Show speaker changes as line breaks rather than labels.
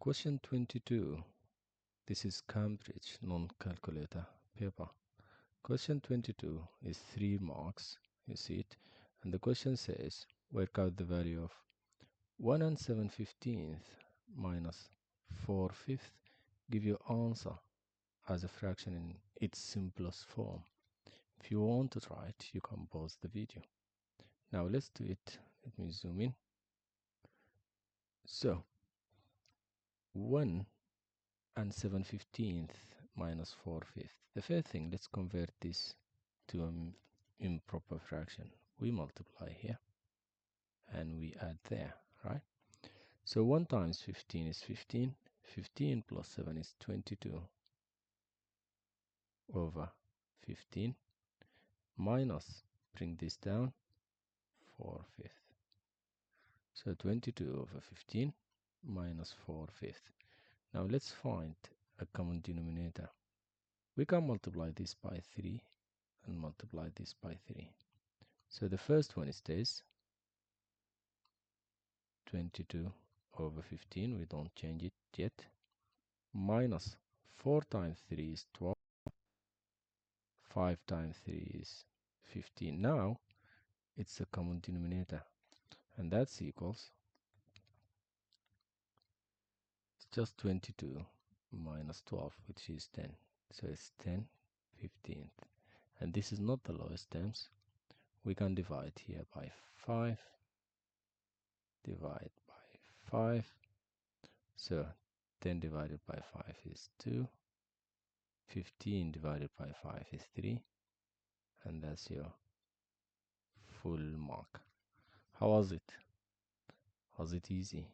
Question 22. This is Cambridge non-calculator paper. Question 22 is 3 marks, you see it, and the question says work out the value of 1 and 7/15 minus 4/5. Give your answer as a fraction in its simplest form. If you want to try it, you can pause the video. Now let's do it. Let me zoom in. So 1 and 7/15 minus 4/5. The first thing, let's convert this to an improper fraction. We multiply here and we add there, right? So 1 times 15 is 15. 15 plus 7 is 22 over 15 minus, bring this down, 4/5. So 22 over 15 minus 4/5. Now let's find a common denominator. We can multiply this by 3 and multiply this by 3. So the first one is this, 22 over 15, we don't change it yet, minus 4 times 3 is 12, 5 times 3 is 15. Now it's a common denominator, and that's equals, it's just 22 minus 12, which is 10. So it's 10/15. And this is not the lowest terms. We can divide here by 5, divide by 5. So 10 divided by 5 is 2. 15 divided by 5 is 3. And that's your full mark. How was it? Was it easy?